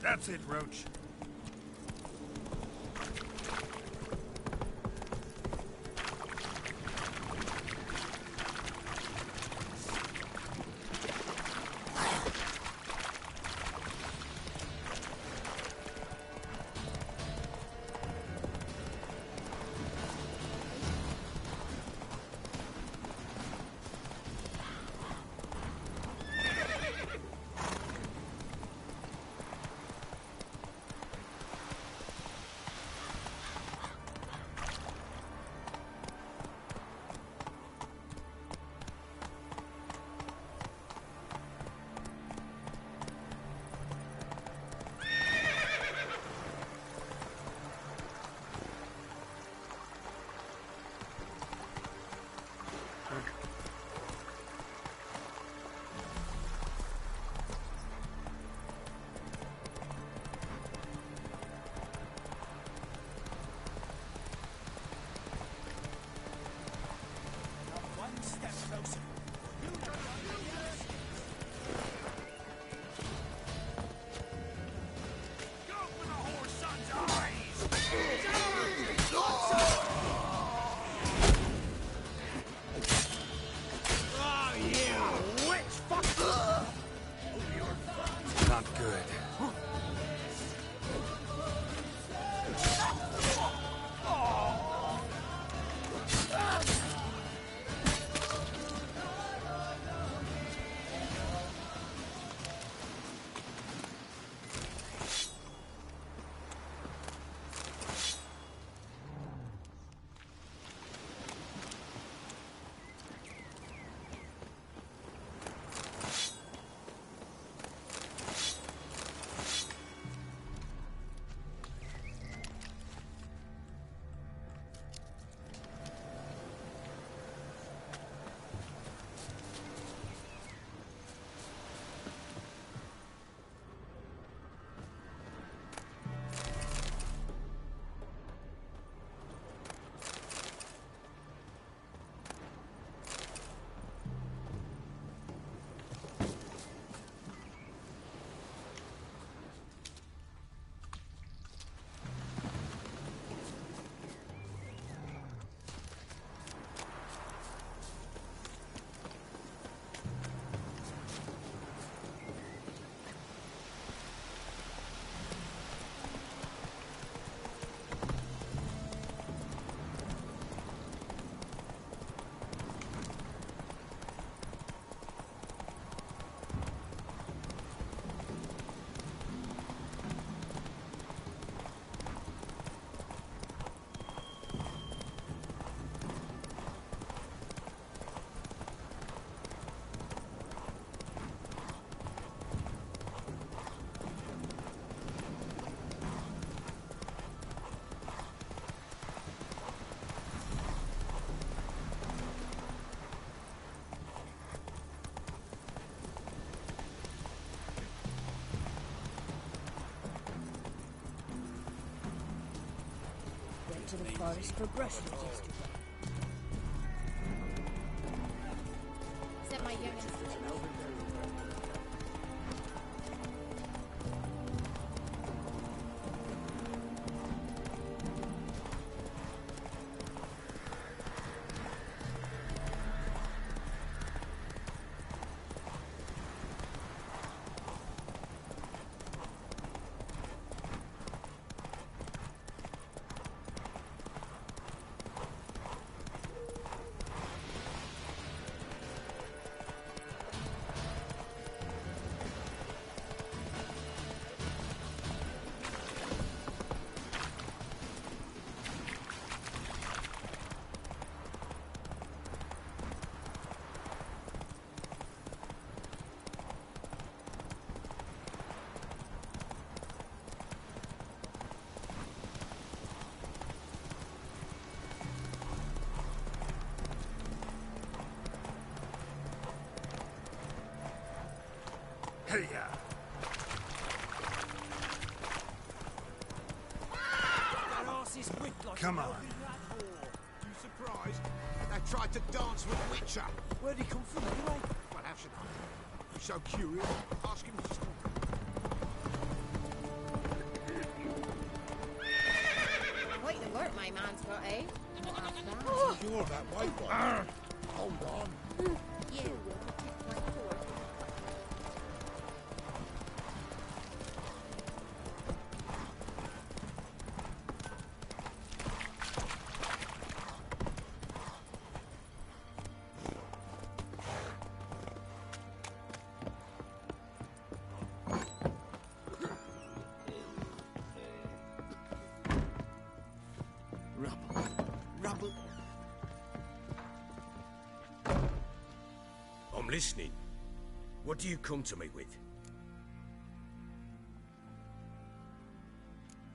That's it, Roach. Not good. To the forest for brushwood yesterday. Is that my youngest? Hey, yeah. Come on. You surprised? They tried to dance with Witcher. Where'd he come from anyway? Well, how should I? You're so curious. Ask him to stop. my man's got, eh? Not half You're that white one. Hold on. bad. You will protect my fort. Rubble. Rubble. I'm listening. What do you come to me with?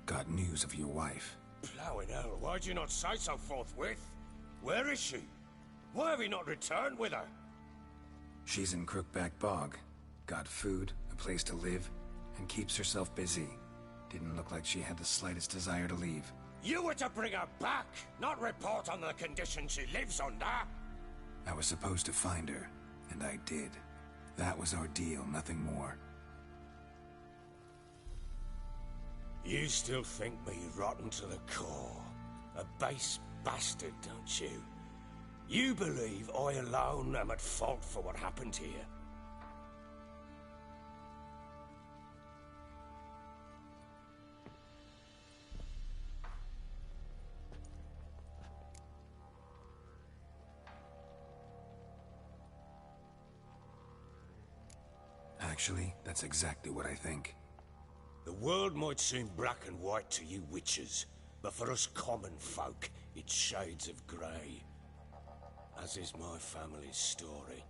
Got news of your wife. Plowing hell, why'd you not say so forthwith? Where is she? Why have you not returned with her? She's in Crookback Bog. Got food, a place to live, and keeps herself busy. Didn't look like she had the slightest desire to leave. You were to bring her back, not report on the condition she lives under. I was supposed to find her, and I did. That was our deal, nothing more. You still think me rotten to the core. A base bastard, don't you? You believe I alone am at fault for what happened here. Actually, that's exactly what I think. The world might seem black and white to you witches, but for us common folk, it's shades of grey. As is my family's story.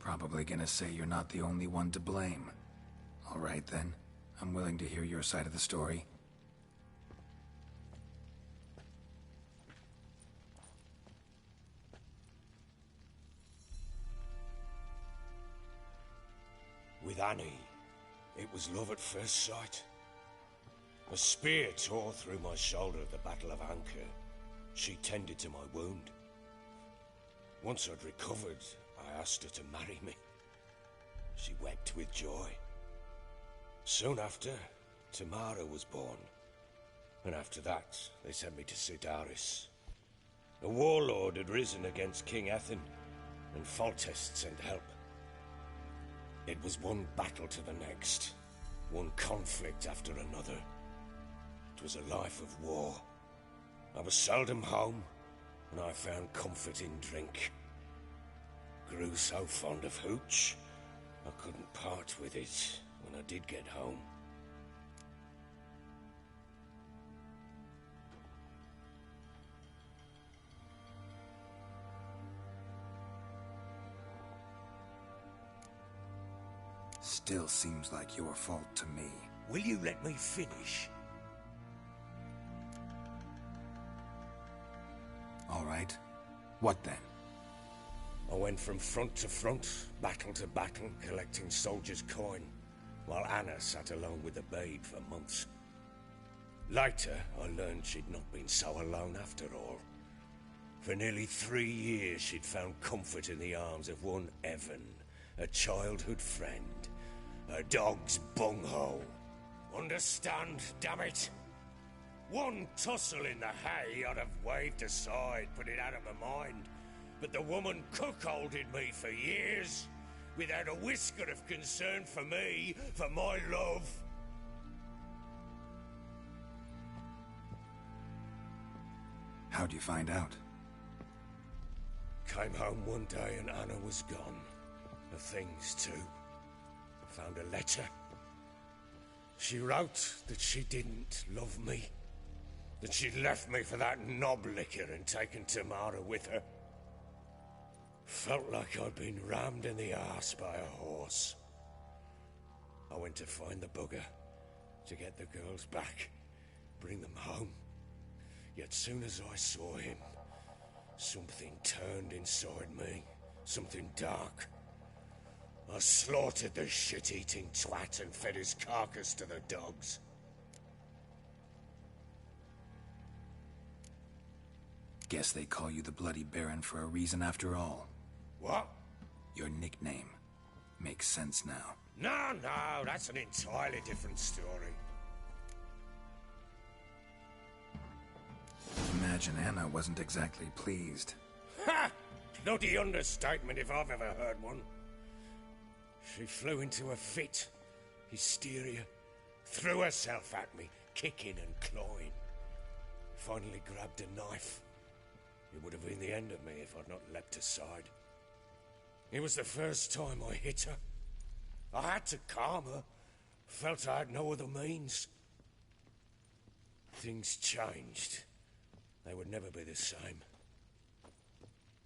Probably gonna say you're not the only one to blame. All right then, I'm willing to hear your side of the story. With Annie, it was love at first sight. A spear tore through my shoulder at the Battle of Anchor. She tended to my wound. Once I'd recovered, I asked her to marry me. She wept with joy. Soon after, Tamara was born. And after that, they sent me to Sidaris. A warlord had risen against King Ethan, and Foltest sent help. It was one battle to the next, one conflict after another. It was a life of war. I was seldom home, and I found comfort in drink. Grew so fond of hooch, I couldn't part with it when I did get home. Still seems like your fault to me. Will you let me finish? All right. What then? I went from front to front, battle to battle, collecting soldiers' coin, while Anna sat alone with the babe for months. Later, I learned she'd not been so alone after all. For nearly 3 years, she'd found comfort in the arms of one Evan, a childhood friend, a dog's bunghole. Understand, damn it? One tussle in the hay I'd have waved aside, put it out of my mind. But the woman cuckolded me for years, without a whisker of concern for me, for my love. How'd you find out? Came home one day and Anna was gone. Her things too. Found a letter. She wrote that she didn't love me. That she'd left me for that knob licker and taken Tamara with her. Felt like I'd been rammed in the arse by a horse. I went to find the bugger, to get the girls back, bring them home. Yet soon as I saw him, something turned inside me, something dark. I slaughtered the shit-eating twat and fed his carcass to the dogs. Guess they call you the Bloody Baron for a reason after all. What? Your nickname. Makes sense now. No, no, that's an entirely different story. Imagine Anna wasn't exactly pleased. Ha! Bloody understatement if I've ever heard one. She flew into a fit. Hysteria. Threw herself at me, kicking and clawing. Finally grabbed a knife. It would have been the end of me if I'd not leapt aside. It was the first time I hit her. I had to calm her. Felt I had no other means. Things changed. They would never be the same.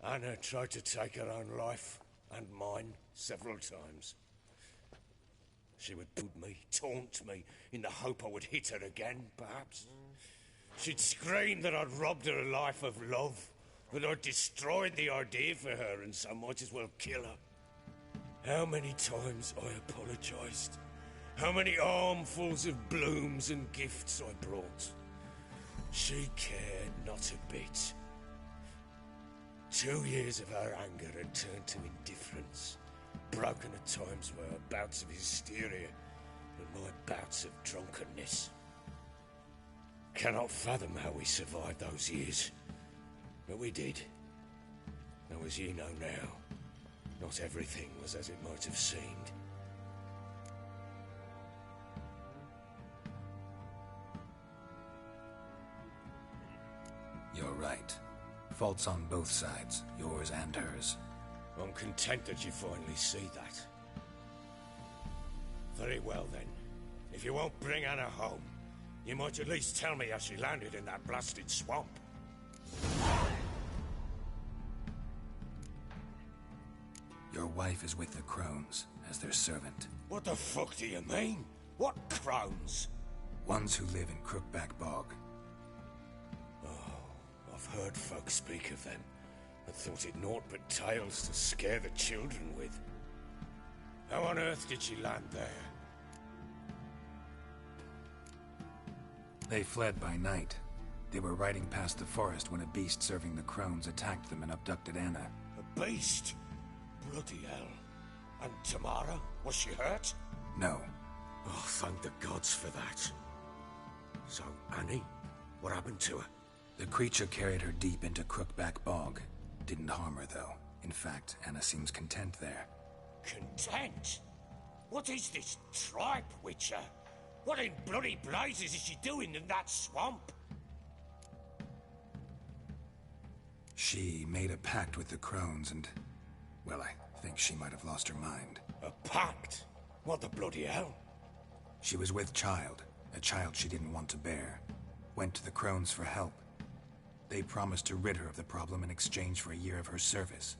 Anna tried to take her own life, and mine, several times. She would put me, taunt me, in the hope I would hit her again, perhaps. She'd scream that I'd robbed her a life of love, that I'd destroyed the idea for her, and so might as well kill her. How many times I apologized. How many armfuls of blooms and gifts I brought. She cared not a bit. 2 years of her anger had turned to indifference, broken at times by her bouts of hysteria and my bouts of drunkenness. Cannot fathom how we survived those years, but we did. Though as you know now, not everything was as it might have seemed. You're right. Faults on both sides, yours and hers. I'm content that you finally see that. Very well then. If you won't bring Anna home, you might at least tell me how she landed in that blasted swamp. Your wife is with the Crones, as their servant. What the fuck do you mean? What crones? Ones who live in Crookback Bog. I've heard folk speak of them, and thought it naught but tales to scare the children with. How on earth did she land there? They fled by night. They were riding past the forest when a beast serving the Crones attacked them and abducted Anna. A beast? Bloody hell. And Tamara? Was she hurt? No. Oh, thank the gods for that. So, Annie? What happened to her? The creature carried her deep into Crookback Bog. Didn't harm her, though. In fact, Anna seems content there. Content? What is this tripe, Witcher? What in bloody blazes is she doing in that swamp? She made a pact with the Crones and... well, I think she might have lost her mind. A pact? What the bloody hell? She was with child, a child she didn't want to bear. Went to the Crones for help. They promised to rid her of the problem in exchange for a year of her service.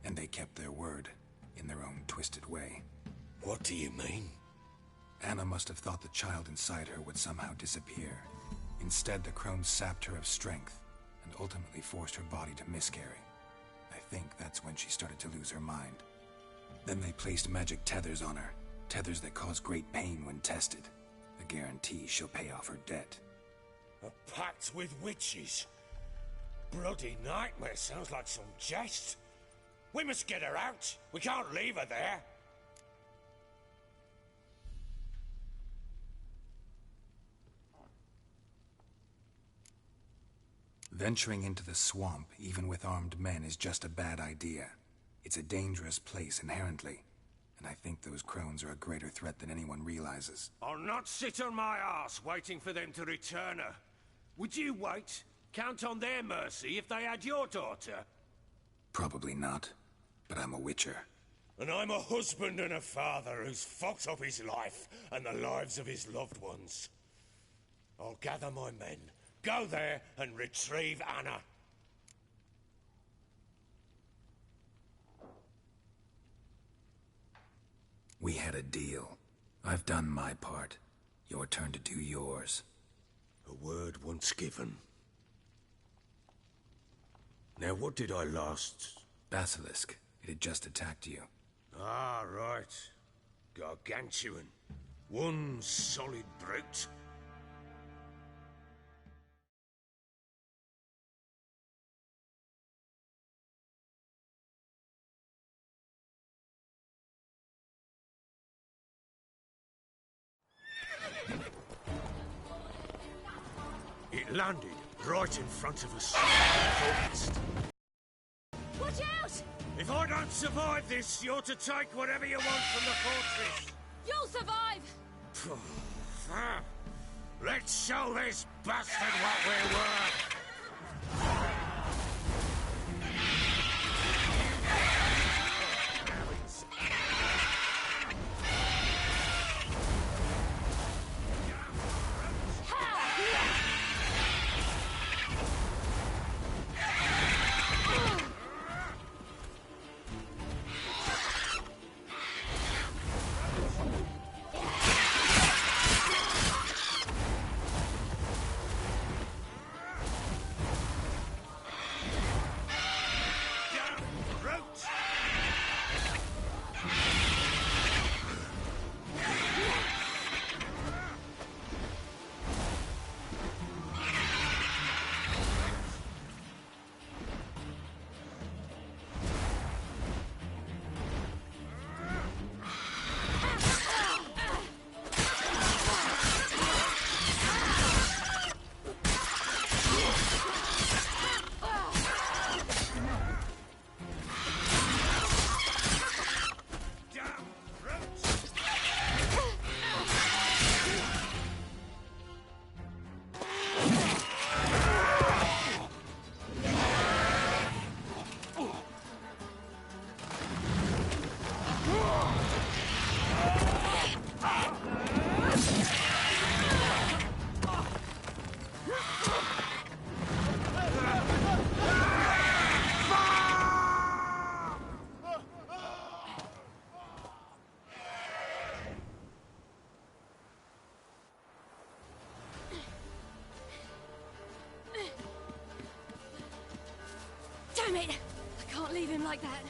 And they kept their word, in their own twisted way. What do you mean? Anna must have thought the child inside her would somehow disappear. Instead, the Crones sapped her of strength, and ultimately forced her body to miscarry. I think that's when she started to lose her mind. Then they placed magic tethers on her, tethers that cause great pain when tested. A guarantee she'll pay off her debt. A pact with witches? Bloody nightmare, sounds like some jest. We must get her out. We can't leave her there. Venturing into the swamp, even with armed men, is just a bad idea. It's a dangerous place inherently, and I think those Crones are a greater threat than anyone realizes. I'll not sit on my ass waiting for them to return her. Would you wait? Count on their mercy if they had your daughter? Probably not, but I'm a witcher. And I'm a husband and a father who's fucked up his life and the lives of his loved ones. I'll gather my men, go there and retrieve Anna. We had a deal. I've done my part. Your turn to do yours. A word once given. Now what did I last... Basilisk. It had just attacked you. Ah, right. Gargantuan. One solid brute. It landed right in front of us. Focused. Watch out! If I don't survive this, you're to take whatever you want from the fortress. You'll survive! Let's show this bastard what we're worth. Damn it! I can't leave him like that.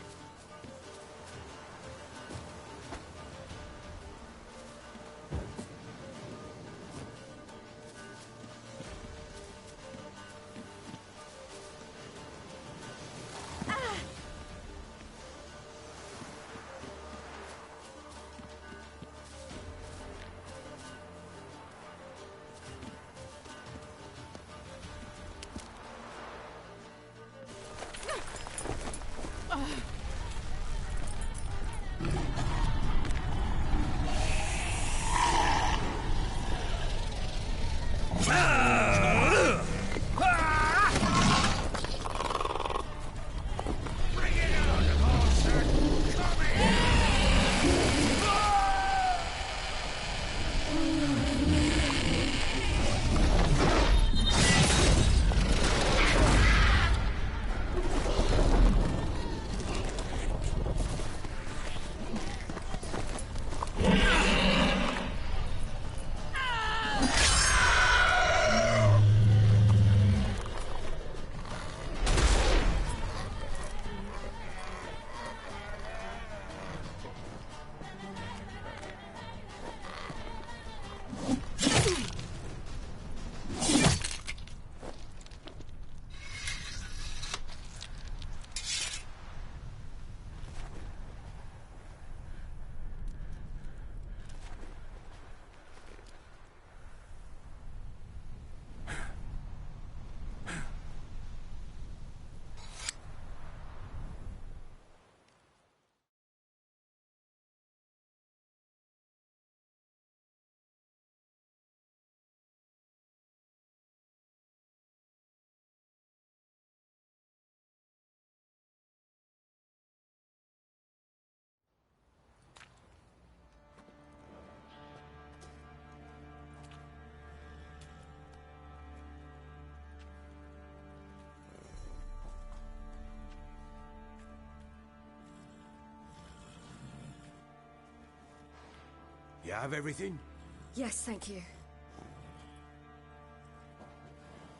You have everything? Yes, thank you.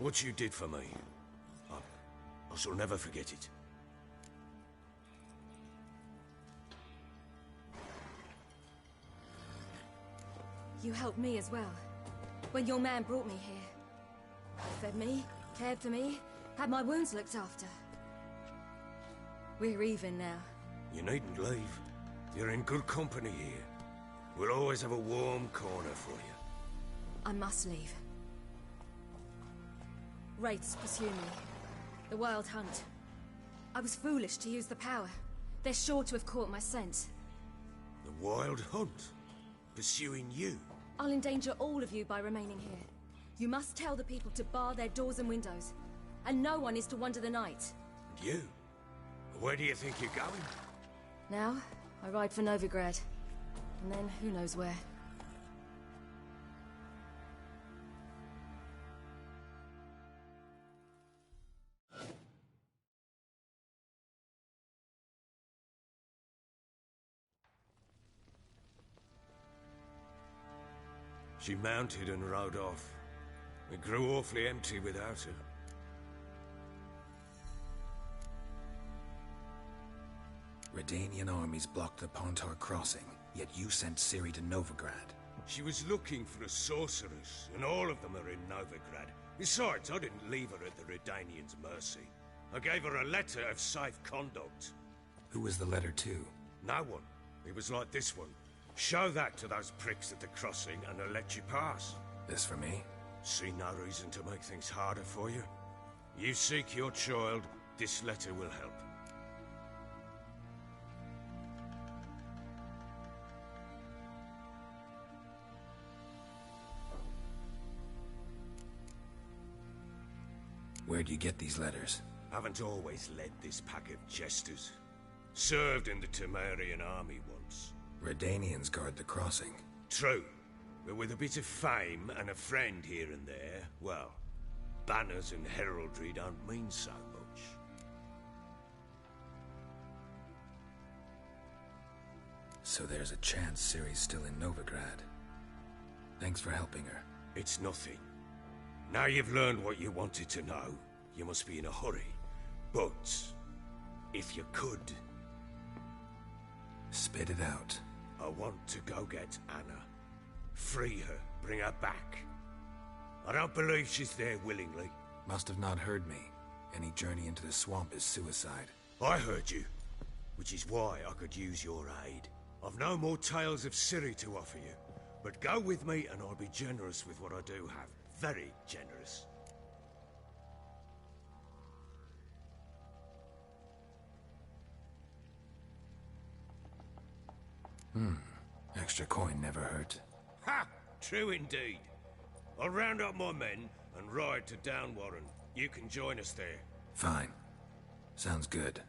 What you did for me, I shall never forget it. You helped me as well. When your man brought me here. You fed me, cared for me, had my wounds looked after. We're even now. You needn't leave. You're in good company here. We'll always have a warm corner for you. I must leave. Wraiths pursue me. The Wild Hunt. I was foolish to use the power. They're sure to have caught my scent. The Wild Hunt? Pursuing you? I'll endanger all of you by remaining here. You must tell the people to bar their doors and windows. And no one is to wander the night. And you? Where do you think you're going? Now, I ride for Novigrad. And then who knows where. She mounted and rode off. It grew awfully empty without her. Redanian armies blocked the Pontar crossing, yet you sent Ciri to Novigrad. She was looking for a sorceress, and all of them are in Novigrad. Besides, I didn't leave her at the Redanians' mercy. I gave her a letter of safe conduct. Who was the letter to? No one. It was like this one. Show that to those pricks at the crossing and they'll let you pass. This for me? See no reason to make things harder for you. You seek your child, this letter will help. Where'd you get these letters? Haven't always led this pack of jesters. Served in the Temerian army once. Redanians guard the crossing. True, but with a bit of fame and a friend here and there, well, banners and heraldry don't mean so much. So there's a chance Ciri's still in Novigrad. Thanks for helping her. It's nothing. Now you've learned what you wanted to know, you must be in a hurry. But, if you could... Spit it out. I want to go get Anna. Free her, bring her back. I don't believe she's there willingly. Must have not heard me. Any journey into the swamp is suicide. I heard you, which is why I could use your aid. I've no more tales of Ciri to offer you, but go with me and I'll be generous with what I do have. Very generous. Extra coin never hurt. Ha! True indeed. I'll round up my men and ride to Downwarren. You can join us there. Fine. Sounds good.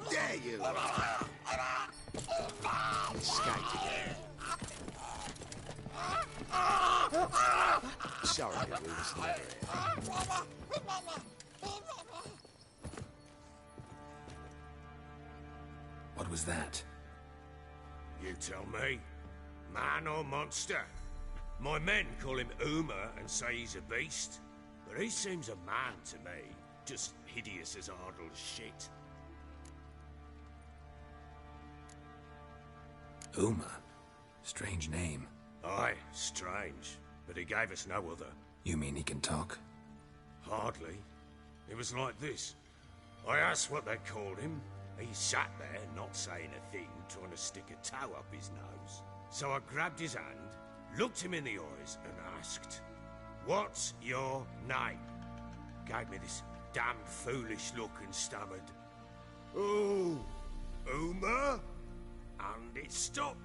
Dare you! Escaped again. Sorry that we was never here. What was that? You tell me. Man or monster? My men call him Uma and say he's a beast. But he seems a man to me. Just hideous as Ardle's shit. Uma? Strange name. Aye, strange. But he gave us no other. You mean he can talk? Hardly. It was like this. I asked what they called him. He sat there, not saying a thing, trying to stick a toe up his nose. So I grabbed his hand, looked him in the eyes, and asked, "What's your name?" Gave me this damn foolish look and stammered, "Oh, Uma?" And it stuck.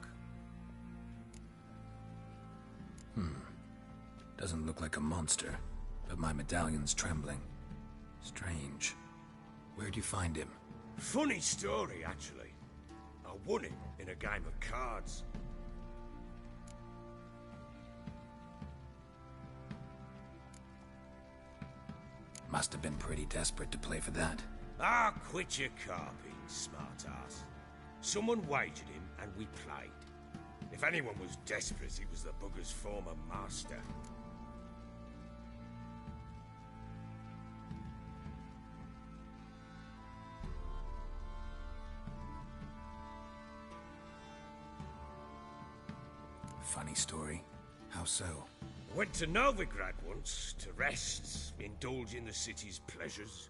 Doesn't look like a monster, but my medallion's trembling. Strange. Where'd you find him? Funny story, actually. I won it in a game of cards. Must have been pretty desperate to play for that. Ah, quit your carping, smartass. Someone wagered him, and we played. If anyone was desperate, it was the bugger's former master. Funny story. How so? Went to Novigrad once, to rest, indulge in the city's pleasures.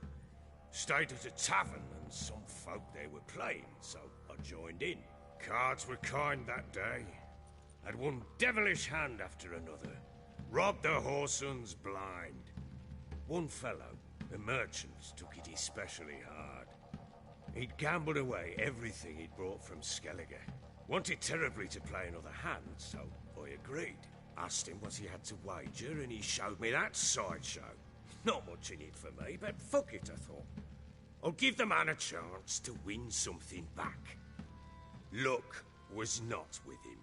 Stayed at a tavern and and some folk there were playing, so I joined in. Cards were kind that day. Had one devilish hand after another. Robbed the Whoresons blind. One fellow, a merchant, took it especially hard. He'd gambled away everything he'd brought from Skellige. Wanted terribly to play another hand, so I agreed. Asked him what he had to wager, and he showed me that sideshow. Not much in it for me, but fuck it, I thought. I'll give the man a chance to win something back. Luck was not with him,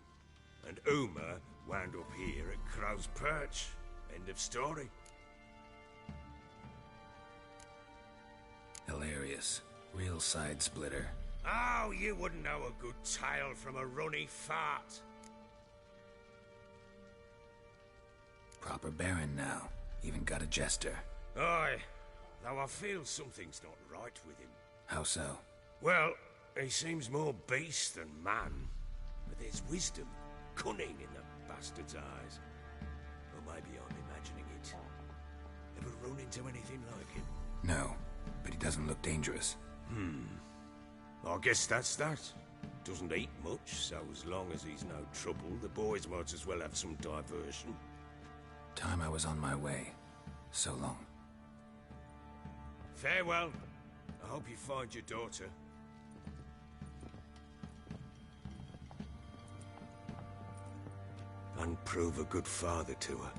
and Uma wound up here at Crow's Perch. End of story. Hilarious. Real side splitter. Oh, you wouldn't know a good tale from a runny fart. Proper baron now. Even got a jester. Aye, though I feel something's not right with him. How so? Well, he seems more beast than man. But there's wisdom, cunning in the bastard's eyes. Or maybe I'm imagining it. Ever run into anything like him? No, but he doesn't look dangerous. I guess that's that. Doesn't eat much, so as long as he's no trouble, the boys might as well have some diversion. Time I was on my way. So long. Farewell. I hope you find your daughter. And prove a good father to her.